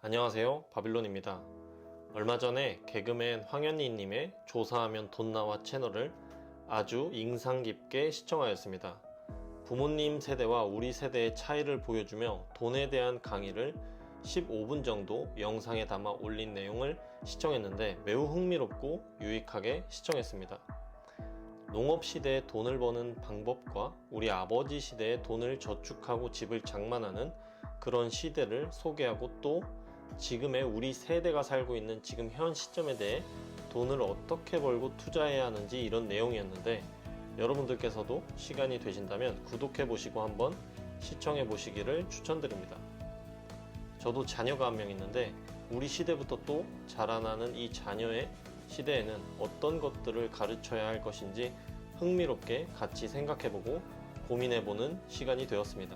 안녕하세요, 바빌론입니다. 얼마 전에 개그맨 황현희님의 조사하면 돈 나와 채널을 아주 인상 깊게 시청하였습니다. 부모님 세대와 우리 세대의 차이를 보여주며 돈에 대한 강의를 15분 정도 영상에 담아 올린 내용을 시청했는데 매우 흥미롭고 유익하게 시청했습니다. 농업 시대에 돈을 버는 방법과 우리 아버지 시대에 돈을 저축하고 집을 장만하는 그런 시대를 소개하고 또 지금의 우리 세대가 살고 있는 지금 현 시점에 대해 돈을 어떻게 벌고 투자해야 하는지 이런 내용이었는데 여러분들께서도 시간이 되신다면 구독해 보시고 한번 시청해 보시기를 추천드립니다. 저도 자녀가 한 명 있는데 우리 시대부터 또 자라나는 이 자녀의 시대에는 어떤 것들을 가르쳐야 할 것인지 흥미롭게 같이 생각해보고 고민해보는 시간이 되었습니다.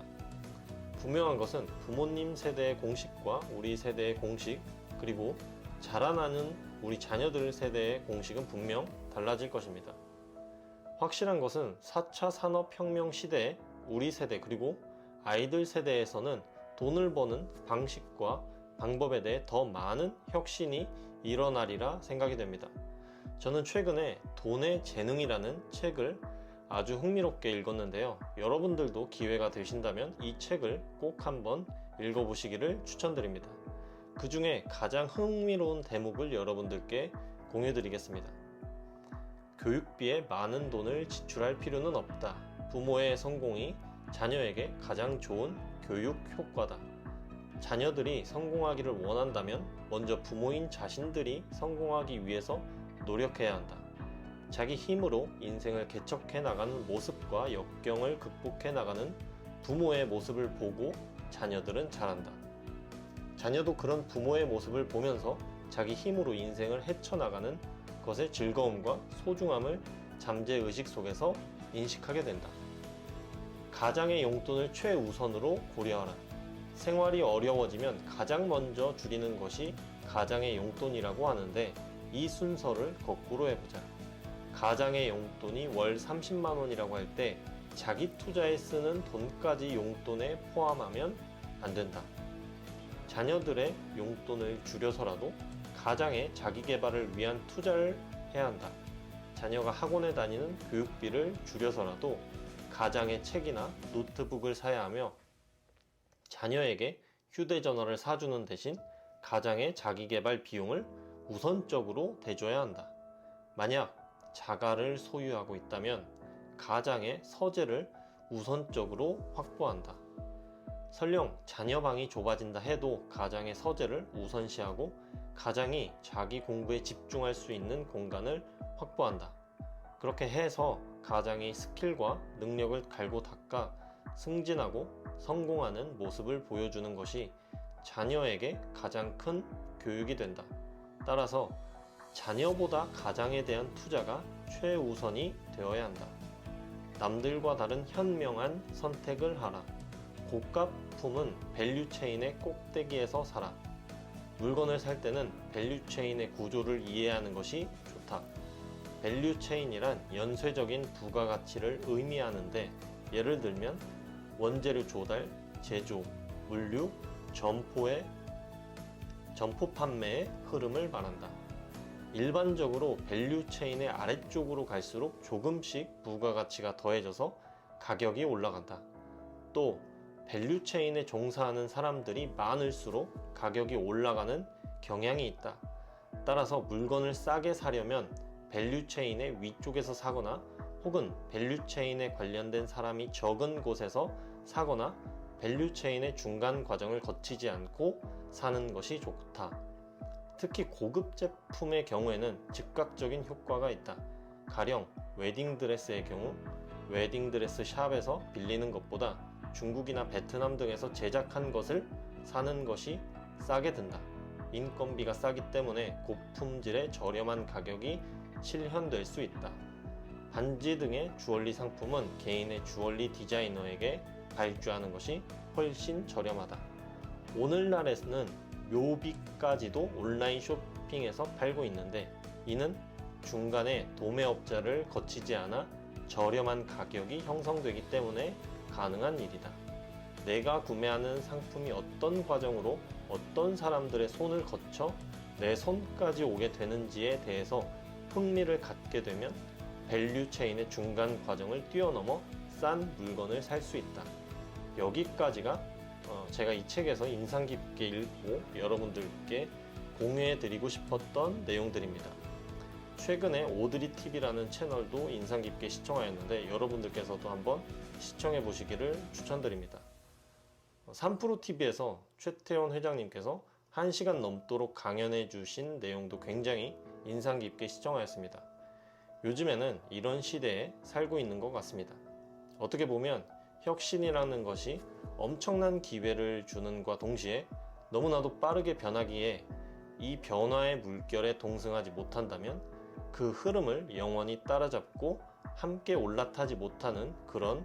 분명한 것은 부모님 세대의 공식과 우리 세대의 공식, 그리고 자라나는 우리 자녀들 세대의 공식은 분명 달라질 것입니다. 확실한 것은 4차 산업혁명 시대에 우리 세대 그리고 아이들 세대에서는 돈을 버는 방식과 방법에 대해 더 많은 혁신이 일어나리라 생각이 됩니다. 저는 최근에 돈의 재능이라는 책을 아주 흥미롭게 읽었는데요. 여러분들도 기회가 되신다면 이 책을 꼭 한번 읽어보시기를 추천드립니다. 그 중에 가장 흥미로운 대목을 여러분들께 공유드리겠습니다. 교육비에 많은 돈을 지출할 필요는 없다. 부모의 성공이 자녀에게 가장 좋은 교육 효과다. 자녀들이 성공하기를 원한다면 먼저 부모인 자신들이 성공하기 위해서 노력해야 한다. 자기 힘으로 인생을 개척해 나가는 모습과 역경을 극복해 나가는 부모의 모습을 보고 자녀들은 자란다. 자녀도 그런 부모의 모습을 보면서 자기 힘으로 인생을 헤쳐나가는 것의 즐거움과 소중함을 잠재의식 속에서 인식하게 된다. 가장의 용돈을 최우선으로 고려하라. 생활이 어려워지면 가장 먼저 줄이는 것이 가장의 용돈이라고 하는데 이 순서를 거꾸로 해보자. 가장의 용돈이 월 30만 원이라고 할 때 자기 투자에 쓰는 돈까지 용돈에 포함하면 안 된다. 자녀들의 용돈을 줄여서라도 가장의 자기 개발을 위한 투자를 해야 한다. 자녀가 학원에 다니는 교육비를 줄여서라도 가장의 책이나 노트북을 사야 하며 자녀에게 휴대전화를 사주는 대신 가장의 자기 개발 비용을 우선적으로 대줘야 한다. 만약 자가를 소유하고 있다면 가장의 서재를 우선적으로 확보한다. 설령 자녀 방이 좁아진다 해도 가장의 서재를 우선시하고 가장이 자기 공부에 집중할 수 있는 공간을 확보한다. 그렇게 해서 가장의 스킬과 능력을 갈고 닦아 승진하고 성공하는 모습을 보여주는 것이 자녀에게 가장 큰 교육이 된다. 따라서 자녀보다 가장에 대한 투자가 최우선이 되어야 한다. 남들과 다른 현명한 선택을 하라. 고가품은 밸류체인의 꼭대기에서 사라. 물건을 살 때는 밸류체인의 구조를 이해하는 것이 좋다. 밸류체인이란 연쇄적인 부가가치를 의미하는데 예를 들면 원재료 조달, 제조, 물류, 점포 판매의 흐름을 말한다. 일반적으로 밸류체인의 아래쪽으로 갈수록 조금씩 부가가치가 더해져서 가격이 올라간다. 또 밸류체인에 종사하는 사람들이 많을수록 가격이 올라가는 경향이 있다. 따라서 물건을 싸게 사려면 밸류체인의 위쪽에서 사거나 혹은 밸류체인에 관련된 사람이 적은 곳에서 사거나 밸류체인의 중간 과정을 거치지 않고 사는 것이 좋다. 특히 고급 제품의 경우에는 즉각적인 효과가 있다. 가령 웨딩드레스의 경우 웨딩드레스 샵에서 빌리는 것보다 중국이나 베트남 등에서 제작한 것을 사는 것이 싸게 든다. 인건비가 싸기 때문에 고품질의 저렴한 가격이 실현될 수 있다. 반지 등의 주얼리 상품은 개인의 주얼리 디자이너에게 발주하는 것이 훨씬 저렴하다. 오늘날에는 묘비까지도 온라인 쇼핑에서 팔고 있는데 이는 중간에 도매업자를 거치지 않아 저렴한 가격이 형성되기 때문에 가능한 일이다. 내가 구매하는 상품이 어떤 과정으로 어떤 사람들의 손을 거쳐 내 손까지 오게 되는지에 대해서 흥미를 갖게 되면 밸류 체인의 중간 과정을 뛰어넘어 싼 물건을 살 수 있다. 여기까지가 제가 이 책에서 인상 깊게 읽고 여러분들께 공유해 드리고 싶었던 내용들입니다. 최근에 오드리 TV라는 채널도 인상 깊게 시청하였는데 여러분들께서도 한번 시청해 보시기를 추천드립니다. 3프로 TV에서 최태원 회장님께서 1시간 넘도록 강연해 주신 내용도 굉장히 인상 깊게 시청하였습니다. 요즘에는 이런 시대에 살고 있는 것 같습니다. 어떻게 보면 혁신이라는 것이 엄청난 기회를 주는과 동시에 너무나도 빠르게 변하기에 이 변화의 물결에 동승하지 못한다면 그 흐름을 영원히 따라잡고 함께 올라타지 못하는 그런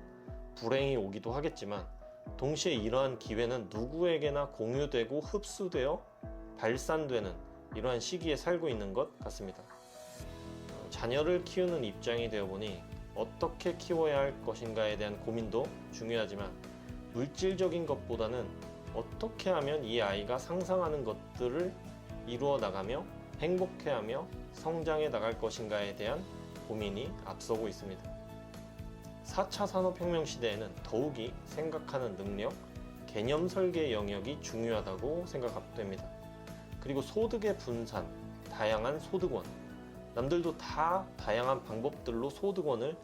불행이 오기도 하겠지만 동시에 이러한 기회는 누구에게나 공유되고 흡수되어 발산되는 이러한 시기에 살고 있는 것 같습니다. 자녀를 키우는 입장이 되어 보니 어떻게 키워야 할 것인가에 대한 고민도 중요하지만 물질적인 것보다는 어떻게 하면 이 아이가 상상하는 것들을 이루어 나가며 행복해하며 성장해 나갈 것인가에 대한 고민이 앞서고 있습니다. 4차 산업혁명 시대에는 더욱이 생각하는 능력, 개념 설계 영역이 중요하다고 생각됩니다. 그리고 소득의 분산, 다양한 소득원, 남들도 다 다양한 방법들로 소득원을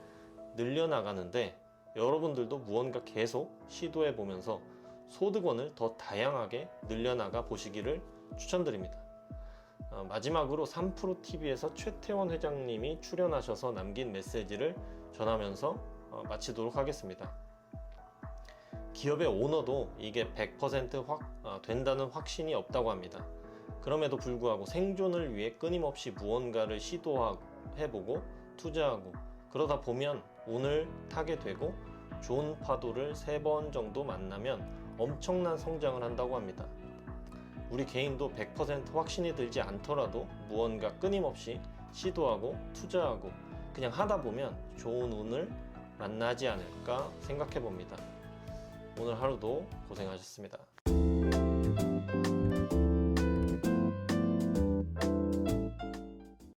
늘려나가는데 여러분들도 무언가 계속 시도해 보면서 소득원을 더 다양하게 늘려나가 보시기를 추천드립니다. 마지막으로 3프로 TV에서 최태원 회장님이 출연하셔서 남긴 메시지를 전하면서 마치도록 하겠습니다. 기업의 오너도 이게 100% 된다는 확신이 없다고 합니다. 그럼에도 불구하고 생존을 위해 끊임없이 무언가를 시도해보고 투자하고 그러다 보면 운을 타게 되고 좋은 파도를 3번 정도 만나면 엄청난 성장을 한다고 합니다. 우리 개인도 100% 확신이 들지 않더라도 무언가 끊임없이 시도하고 투자하고 그냥 하다 보면 좋은 운을 만나지 않을까 생각해 봅니다. 오늘 하루도 고생하셨습니다.